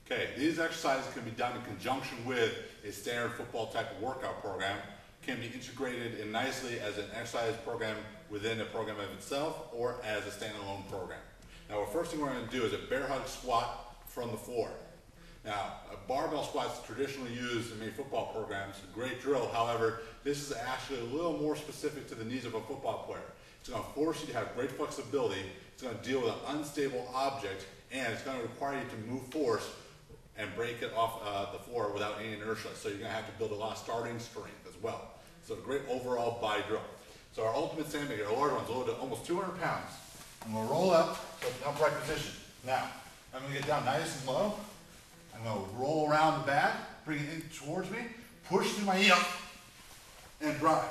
Okay, these exercises can be done in conjunction with a standard football type of workout program, can be integrated in nicely as an exercise program within a program of itself or as a standalone program. Now, the first thing we're going to do is a bear hug squat from the floor. Now, a barbell squat is traditionally used in many football programs, a great drill. However, this is actually a little more specific to the needs of a football player. It's going to force you to have great flexibility, it's going to deal with an unstable object, and it's going to require you to move force and break it off the floor without any inertia. So you're going to have to build a lot of starting strength as well. So a great overall body drill. So our ultimate sandbag, our large one's loaded to almost 200 pounds. I'm going to roll up to the upright position. Now, I'm going to get down nice and low. I'm going to roll around the bag, bring it in towards me, push through my heel, and drive.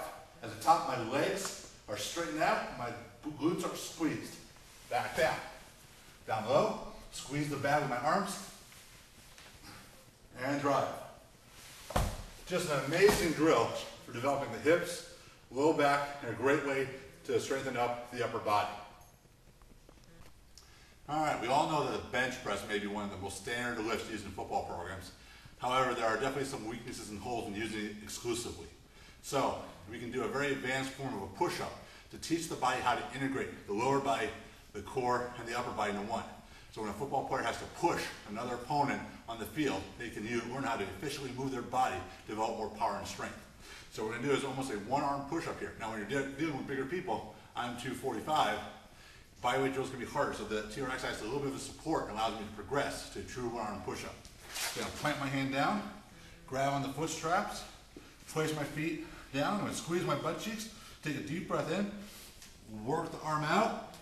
At the top, my legs are straightened out, my glutes are squeezed. Back down. Down low, squeeze the bag with my arms, and drive. Just an amazing drill for developing the hips, low back, and a great way to strengthen up the upper body. All right, we all know that the bench press may be one of the most standard lifts used in football programs. However, there are definitely some weaknesses and holes in using it exclusively. So, we can do a very advanced form of a push-up to teach the body how to integrate the lower body, the core, and the upper body into one. So when a football player has to push another opponent on the field, they can learn how to efficiently move their body to develop more power and strength. So what we're going to do is almost a one-arm push-up here. Now when you're dealing with bigger people, I'm 245, bodyweight drills can be harder, so the TRX has a little bit of a support and allows me to progress to a true one-arm push-up. So I'm going to plant my hand down, grab on the foot straps, place my feet down, I'm going to squeeze my butt cheeks, take a deep breath in, work the arm out,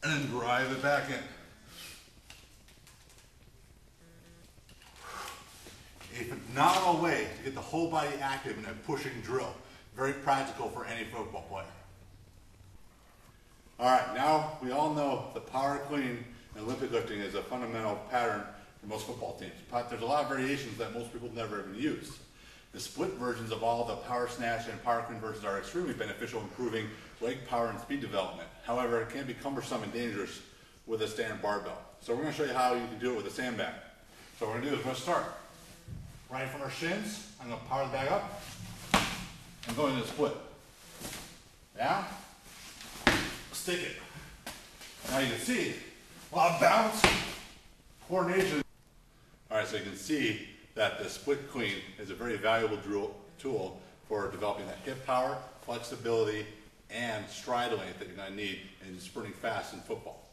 and then drive it back in. A phenomenal way to get the whole body active in a pushing drill. Very practical for any football player. All right, now we all know the power clean and Olympic lifting is a fundamental pattern for most football teams, but there's a lot of variations that most people never even use. The split versions of all the power snatch and power clean versions are extremely beneficial, improving leg power and speed development. However, it can be cumbersome and dangerous with a standard barbell. So we're going to show you how you can do it with a sandbag. So what we're going to do is we're going to start right from our shins. I'm going to power the bag up and go into the split. Down, stick it. Now you can see a lot of balance, coordination. All right, so you can see that the split clean is a very valuable tool for developing that hip power, flexibility, and stride length that you're going to need in sprinting fast in football.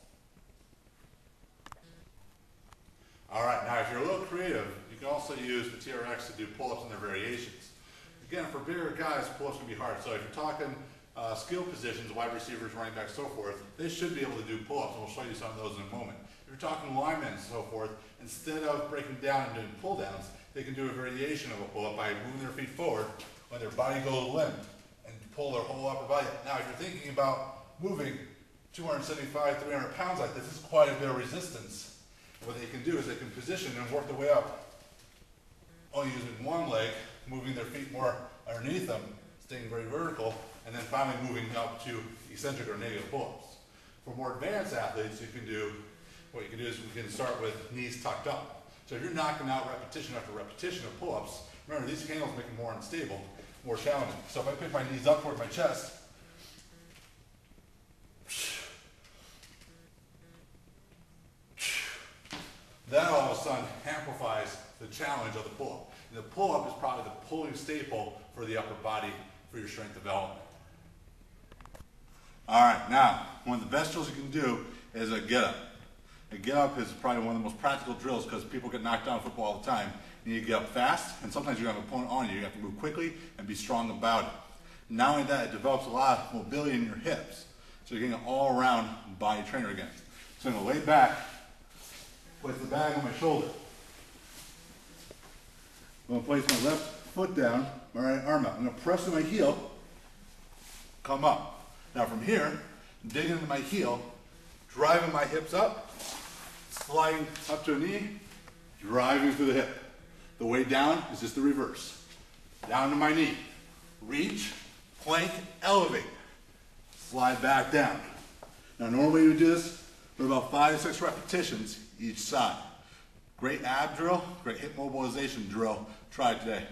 All right, now if you're a little creative, you can also use the TRX to do pull-ups and their variations. Again, for bigger guys, pull-ups can be hard. So if you're talking skill positions, wide receivers, running backs, so forth, they should be able to do pull-ups, and we'll show you some of those in a moment. If you're talking linemen and so forth, instead of breaking down and doing pull-downs, they can do a variation of a pull-up by moving their feet forward, let their body go limp, and pull their whole upper body up. Now, if you're thinking about moving 275, 300 pounds like this is quite a bit of resistance. What they can do is they can position and work their way up, only using one leg, moving their feet more underneath them, staying very vertical, and then finally moving up to eccentric or negative pull-ups. For more advanced athletes, what you can do is we can start with knees tucked up. So if you're knocking out repetition after repetition of pull-ups, remember these handles make it more unstable, more challenging. So if I pick my knees up toward my chest, that all of a sudden amplifies the challenge of the pull-up. And the pull-up is probably the pulling staple for the upper body for your strength development. All right, now, one of the best drills you can do is a get-up. A get-up is probably one of the most practical drills because people get knocked down in football all the time. You need to get up fast, and sometimes you have an opponent on you. You have to move quickly and be strong about it. Not only that, it develops a lot of mobility in your hips. So you're getting an all-around body trainer again. So I'm going to lay back, place the bag on my shoulder. I'm going to place my left foot down, my right arm out. I'm going to press with my heel, come up. Now from here, dig into my heel, driving my hips up, sliding up to a knee, driving through the hip. The way down is just the reverse. Down to my knee, reach, plank, elevate, slide back down. Now normally we do this for about 5 to 6 repetitions each side. Great ab drill, great hip mobilization drill. Try it today.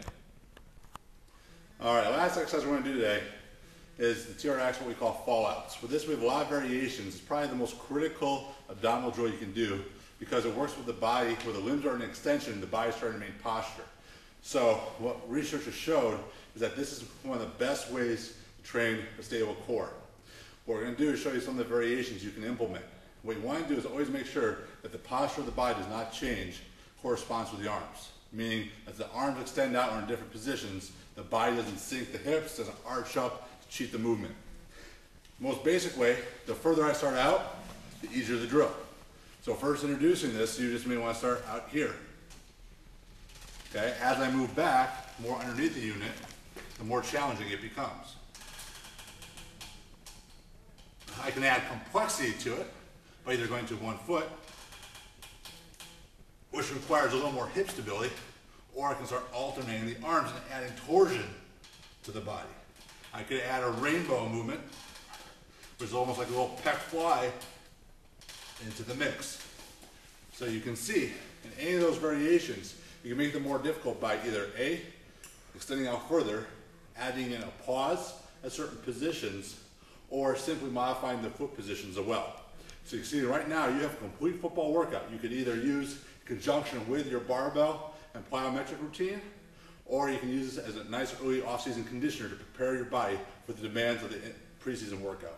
All right, last exercise we're going to do today is the TRX, what we call fallouts. For this, we have a lot of variations. It's probably the most critical abdominal drill you can do because it works with the body, where the limbs are in extension, the body's trying to maintain posture. So what research has showed is that this is one of the best ways to train a stable core. What we're going to do is show you some of the variations you can implement. What you want to do is always make sure that the posture of the body does not change corresponds with the arms. Meaning, as the arms extend out or in different positions, the body doesn't sink the hips, doesn't arch up to cheat the movement. Most basic way, the further I start out, the easier the drill. So first introducing this, you just may want to start out here. Okay, as I move back, more underneath the unit, the more challenging it becomes. I can add complexity to it by either going to 1 foot, which requires a little more hip stability, or I can start alternating the arms and adding torsion to the body. I could add a rainbow movement, which is almost like a little pec fly, into the mix. So you can see in any of those variations, you can make them more difficult by either A, extending out further, adding in a pause at certain positions, or simply modifying the foot positions as well. So you see right now you have a complete football workout. You could either use in conjunction with your barbell and plyometric routine, or you can use this as a nice early off-season conditioner to prepare your body for the demands of the preseason workout.